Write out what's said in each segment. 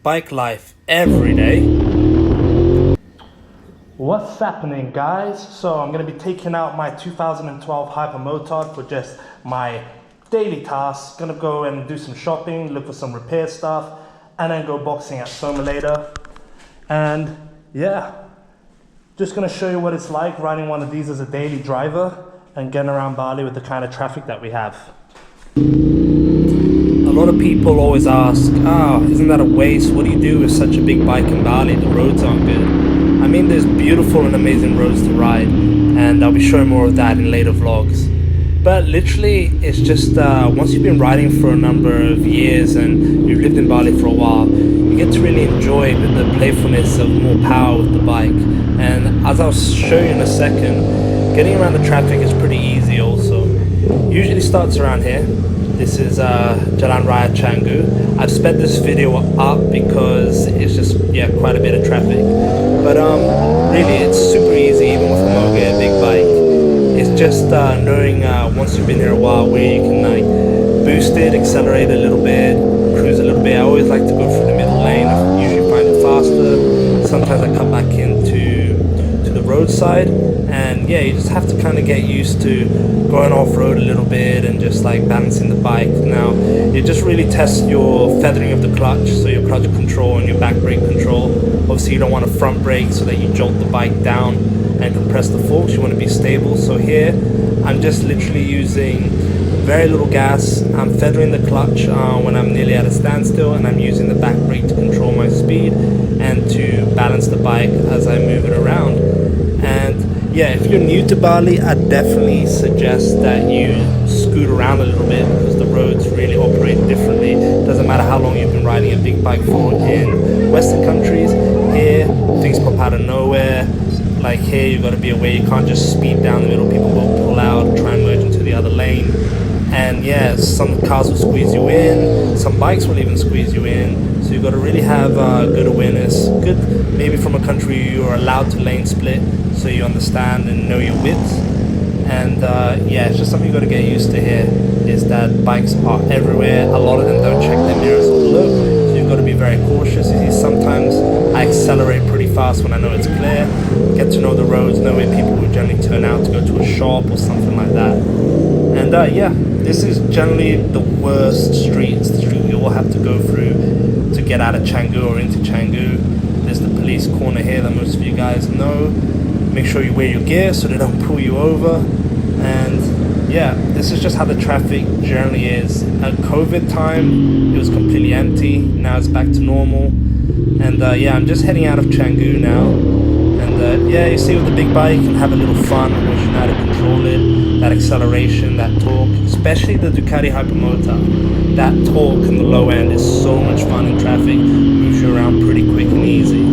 bike life every day. What's happening, guys? So I'm going to be taking out my 2012 Hypermotard for just my daily tasks. Going to go and do some shopping, look for some repair stuff, and then go boxing at Soma later. And yeah, just going to show you what it's like riding one of these as a daily driver and getting around Bali with the kind of traffic that we have. A lot of people always ask, isn't that a waste? What do you do with such a big bike in Bali? The roads aren't good. I mean, there's beautiful and amazing roads to ride, and I'll be showing more of that in later vlogs. But literally, it's just once you've been riding for a number of years and you've lived in Bali for a while, you get to really enjoy the playfulness of more power with the bike. And as I'll show you in a second, getting around the traffic is pretty easy also. Usually starts around here. This is Jalan Raya Canggu. I've sped this video up because it's just, quite a bit of traffic. But really, it's super easy, even with a Moge, a big bike. It's just knowing once you've been here a while where you can like boost it, accelerate a little bit, cruise a little bit. I always like to go through the middle lane. I usually find it faster. Sometimes I come back into the roadside, and you just have to kind of get used to going off-road a little bit and just like balancing the bike. Now it just really tests your feathering of the clutch, so your clutch control and your back brake control. Obviously you don't want to front brake so that you jolt the bike down and compress the forks. You want to be stable. So here I'm just literally using very little gas. I'm feathering the clutch when I'm nearly at a standstill, and I'm using the back brake to control my speed and to balance the bike as I move it around. And if you're new to Bali, I definitely suggest that you scoot around a little bit because the roads really operate differently. Doesn't matter how long you've been riding a big bike for. In Western countries, here things pop out of nowhere. Like here, you've got to be aware. You can't just speed down the middle. People will pull out, try and merge into the other lane. And some cars will squeeze you in. Some bikes will even squeeze you in. So you've got to really have good awareness. Good, maybe from a country you're allowed to lane split, so you understand and know your widths. And it's just something you've got to get used to here, is that bikes are everywhere. A lot of them don't check their mirrors or look, so you've got to be very cautious. You see, sometimes I accelerate pretty fast when I know it's clear. Get to know the roads, know where people would generally turn out to go to a shop or something like that. And this is generally the worst street. It's the street you all have to go through to get out of Canggu or into Canggu. There's the police corner here that most of you guys know. Make sure you wear your gear so they don't pull you over. And this is just how the traffic generally is. At COVID time, it was completely empty. Now it's back to normal. And I'm just heading out of Canggu now. And you see, with the big bike, you can have a little fun once you know how to control it. That acceleration, that torque, especially the Ducati Hypermotard. That torque in the low end is so much fun in traffic. Moves you around pretty quick and easy.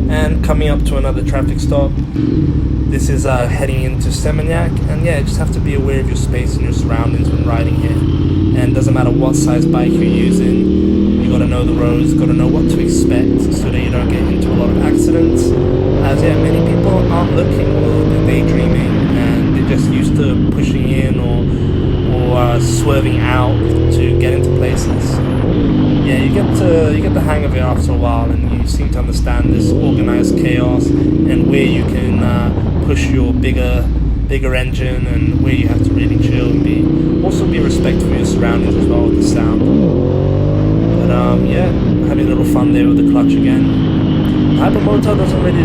And coming up to another traffic stop. This is heading into Seminyak, and you just have to be aware of your space and your surroundings when riding here. And it doesn't matter what size bike you're using, you got to know the roads, got to know what to expect so that you don't get into a lot of accidents. As many people aren't looking, or they're daydreaming, and they're just used to pushing in or swerving out to get into places. You get the hang of it after a while, and you seem to understand this organized chaos and where you can push your bigger engine, and where you have to really chill and be respectful of your surroundings as well with the sound. But having a little fun there with the clutch again. Hypermotard doesn't really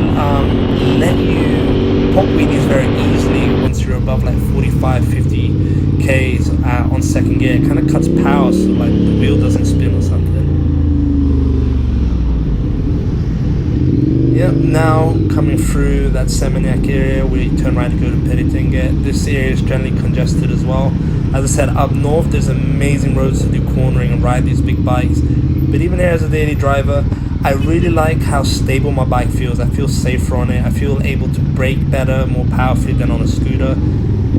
let you pop wheelies very easily once you're above like 45-50 Ks on second gear. It kind of cuts power, so like the wheel doesn't spin or something. Now coming through that Seminyak area, we turn right to go to Peritinga. This area is generally congested as well. As I said, up north there's amazing roads to do cornering and ride these big bikes. But even here as a daily driver, I really like how stable my bike feels. I feel safer on it. I feel able to brake better, more powerfully than on a scooter.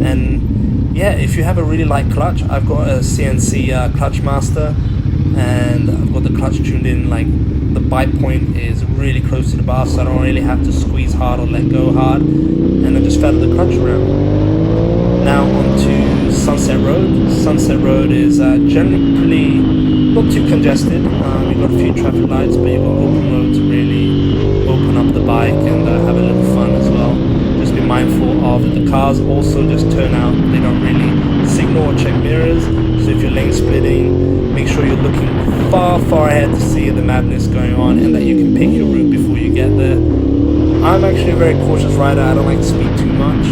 And if you have a really light clutch, I've got a CNC clutch master, and I've got the clutch tuned in like the bite point is really close to the bar, so I don't really have to squeeze hard or let go hard, and I just feather the clutch around. Now onto Sunset Road. Sunset Road is generally pretty not too congested. You've got a few traffic lights, but you've got open road to really open up the bike and have a little fun as well. Just be mindful of it. The cars also just turn out, they don't really signal or check mirrors. So if you're lane splitting, make sure you're looking far ahead to see the madness going on and that you can pick your route before you get there. I'm actually a very cautious rider. I don't like to speed too much.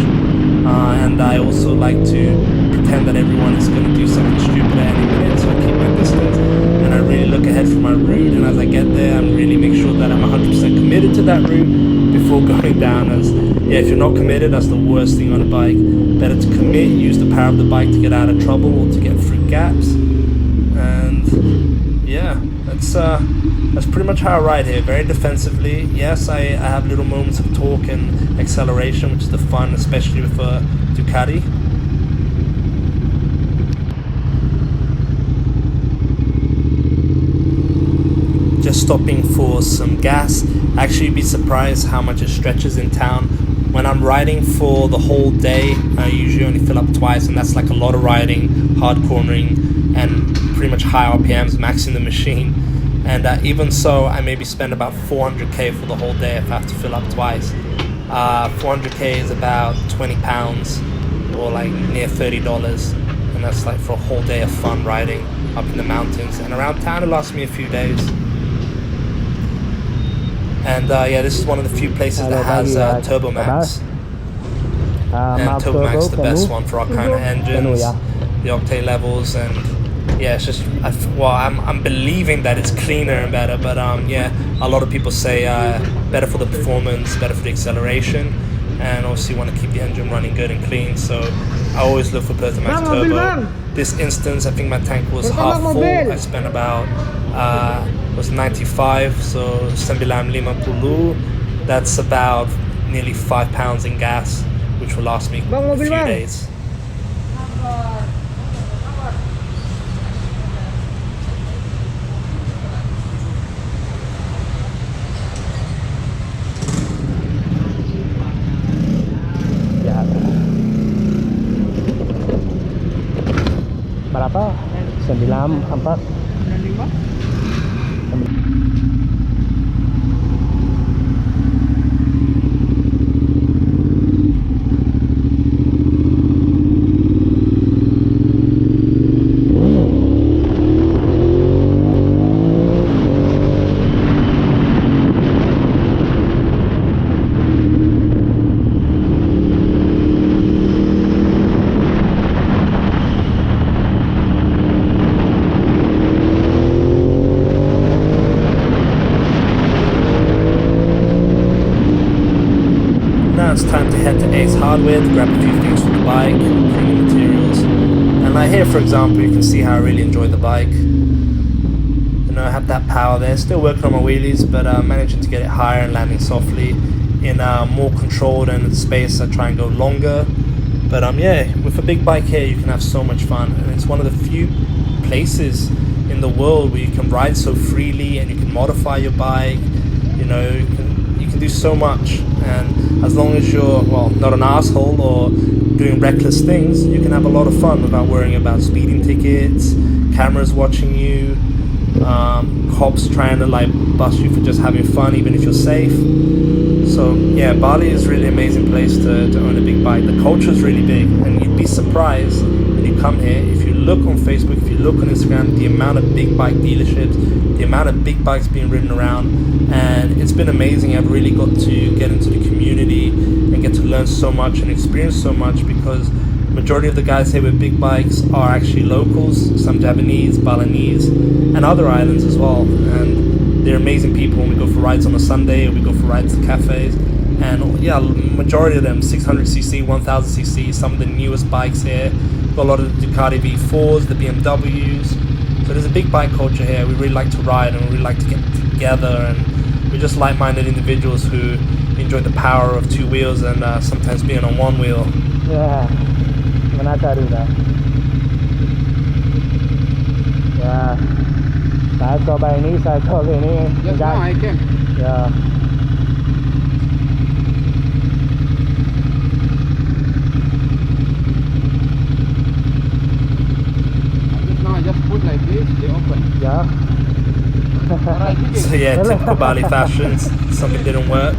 And I also like to pretend that everyone is going to do something stupid at any minute, so I keep my distance and I really look ahead for my route, and as I get there, I'm really make sure that I'm 100% committed to that route before going down. As yeah, if you're not committed, that's the worst thing on a bike. Better to commit, use the power of the bike to get out of trouble or to get through gaps. And yeah, that's pretty much how I ride here. Very defensively. Yes, I have little moments of torque and acceleration, which is the fun, especially with a Ducati. Just stopping for some gas. Actually, you'd be surprised how much it stretches in town. When I'm riding for the whole day, I usually only fill up twice, and that's like a lot of riding, hard cornering, and pretty much high RPMs, maxing the machine. And even so, I maybe spend about 400k for the whole day if I have to fill up twice. 400k is about 20 pounds or like near $30, and that's like for a whole day of fun riding up in the mountains. And around town it lasts me a few days. And yeah, this is one of the few places that has Turbo Max. And Turbo Max is the best one for our kind of engines, the octane levels, and yeah, it's just, well, I'm believing that it's cleaner and better, but yeah, a lot of people say better for the performance, better for the acceleration, and obviously want to keep the engine running good and clean, so I always look for Pertamax Turbo. This instance, I think my tank was half full. I spent about was 95, so 95. That's about nearly 5 pounds in gas, which will last me a few days. Berapa? 94. Now it's time to head to Ace Hardware to grab a few things for the bike, premium materials. And like here, for example, you can see how I really enjoy the bike. You know, I have that power there. Still working on my wheelies, but managing to get it higher and landing softly in more controlled and space. I try and go longer. But yeah, with a big bike here, you can have so much fun, and it's one of the few places in the world where you can ride so freely and you can modify your bike. You know, you can do so much, and as long as you're, well, not an asshole or doing reckless things, you can have a lot of fun without worrying about speeding tickets, cameras watching you, cops trying to like bust you for just having fun even if you're safe. So yeah, Bali is really an amazing place to own a big bike. The culture is really big, and you'd be surprised when you come here, if you look on Facebook, if you look on Instagram, the amount of big bike dealerships, the amount of big bikes being ridden around, and it's been amazing. I've really got to get into the community and get to learn so much and experience so much, because majority of the guys here with big bikes are actually locals, some Japanese, Balinese, and other islands as well, and they're amazing people. When we go for rides on a Sunday or we go for rides to cafes, and yeah, majority of them 600cc, 1000cc, some of the newest bikes here. Got a lot of the Ducati V4s, the BMWs. So there's a big bike culture here. We really like to ride and we really like to get together, and we're just like-minded individuals who enjoy the power of two wheels and sometimes being on one wheel. Ya, menata juga. Ya, saya coba ini, Just now I came. Ya. Just now I just put like this, they open Yeah. So yeah, typical Bali fashions, something didn't work.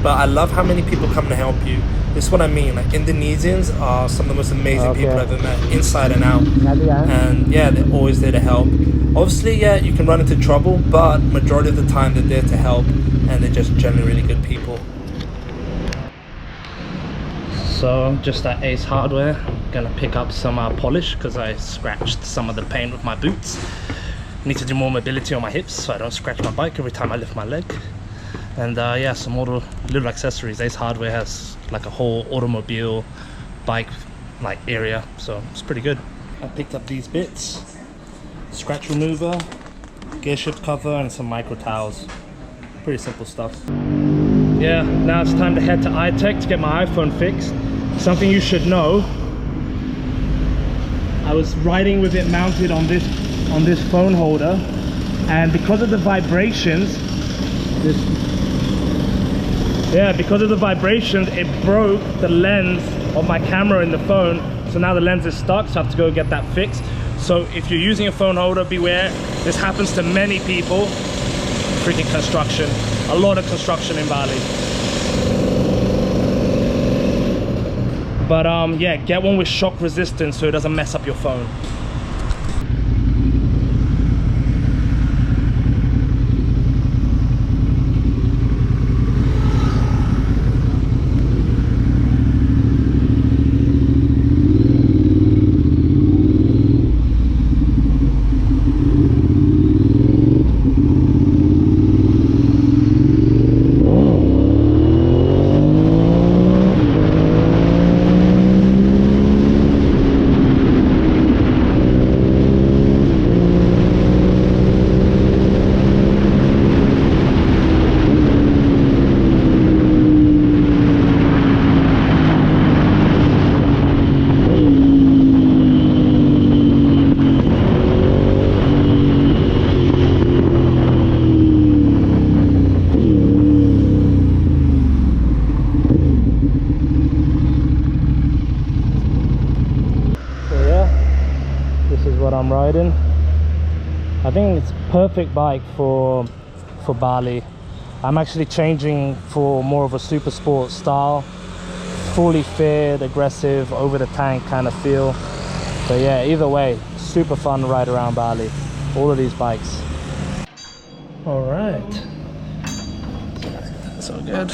But I love how many people come to help you. This is what I mean, like Indonesians are some of the most amazing people I've ever met, inside and out. And yeah, they're always there to help. Obviously, yeah, you can run into trouble, but majority of the time they're there to help, and they're just generally really good people. So just at Ace Hardware, gonna pick up some polish because I scratched some of the paint with my boots. Need to do more mobility on my hips so I don't scratch my bike every time I lift my leg. And yeah, some more little accessories. Ace Hardware has like a whole automobile bike like area, so it's pretty good. I picked up these bits: scratch remover, gear shift cover, and some micro towels. Pretty simple stuff. Yeah, now it's time to head to iTech to get my iPhone fixed. Something you should know: I was riding with it mounted on this phone holder, and because of the vibrations, it broke the lens of my camera in the phone. So now the lens is stuck, so I have to go get that fixed. So if you're using a phone holder, beware. This happens to many people. Freaking construction. A lot of construction in Bali. But yeah, get one with shock resistance so it doesn't mess up your phone. I'm riding. I think it's perfect bike for Bali. I'm actually changing for more of a super sport style, fully fed, aggressive, over the tank kind of feel. So yeah, either way, super fun to ride around Bali, all of these bikes. All right, so good.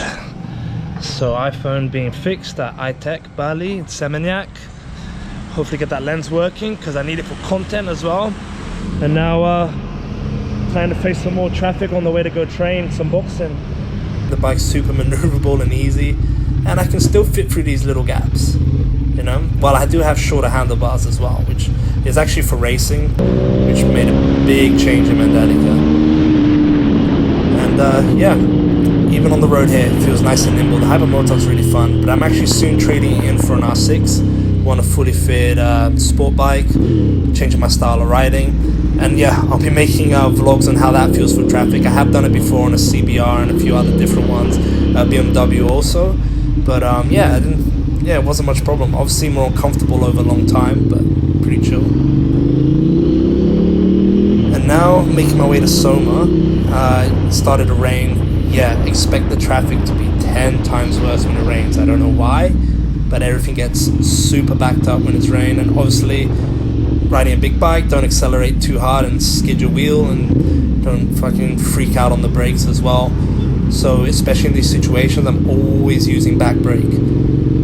So iPhone being fixed at iTech Bali in Seminyak. Hopefully get that lens working because I need it for content as well. And now trying to face some more traffic on the way to go train some boxing. The bike's super maneuverable and easy, and I can still fit through these little gaps, you know. While I do have shorter handlebars as well, which is actually for racing, which made a big change in mentality. And yeah, even on the road here, it feels nice and nimble. The Hypermotor's really fun, but I'm actually soon trading it in for an R6. Want a fully fit sport bike, changing my style of riding. And yeah, I'll be making vlogs on how that feels for traffic. I have done it before on a CBR and a few other different ones, BMW also. But yeah, it wasn't much problem. Obviously more uncomfortable over a long time, but pretty chill. And now making my way to Soma. It started to rain. Yeah, expect the traffic to be 10 times worse when it rains. I don't know why, but everything gets super backed up when it's rain. And obviously riding a big bike, don't accelerate too hard and skid your wheel, and don't fucking freak out on the brakes as well. So especially in these situations, I'm always using back brake,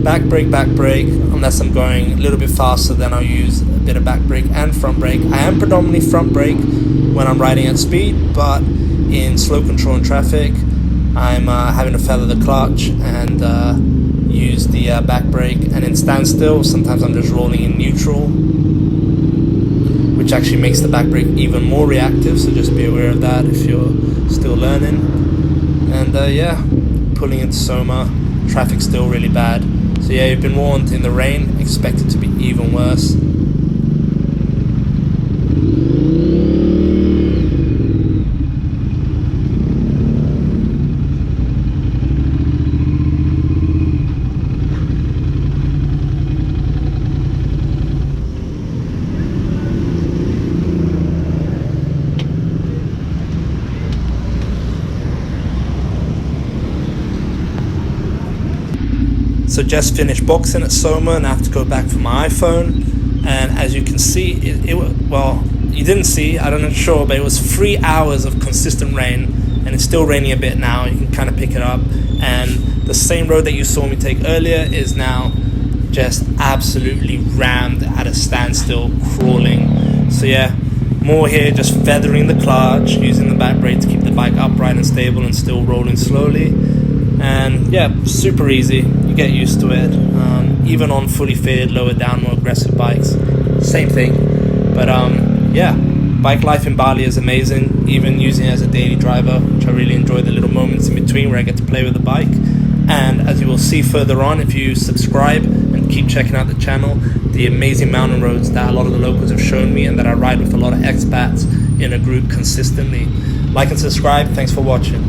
unless I'm going a little bit faster. Then I'll use a bit of back brake and front brake. I am predominantly front brake when I'm riding at speed, but in slow control in traffic, I'm having to feather the clutch and use the back brake. And in standstill, sometimes I'm just rolling in neutral, which actually makes the back brake even more reactive, so just be aware of that if you're still learning. And yeah, pulling into Soma, traffic's still really bad. So yeah, you've been warned, in the rain, expect it to be even worse. So just finished boxing at Soma and I have to go back for my iPhone. And as you can see, well, you didn't see, I'm not sure, but it was 3 hours of consistent rain, and it's still raining a bit now. You can kind of pick it up, and the same road that you saw me take earlier is now just absolutely rammed at a standstill, crawling. So yeah, more here, just feathering the clutch, using the back brake to keep the bike upright and stable and still rolling slowly. And yeah, super easy, you get used to it. Even on fully fitted, lower down, more aggressive bikes, same thing. But yeah, bike life in Bali is amazing, even using it as a daily driver, which I really enjoy the little moments in between where I get to play with the bike. And as you will see further on, if you subscribe and keep checking out the channel, the amazing mountain roads that a lot of the locals have shown me and that I ride with a lot of expats in a group consistently. Like and subscribe, thanks for watching.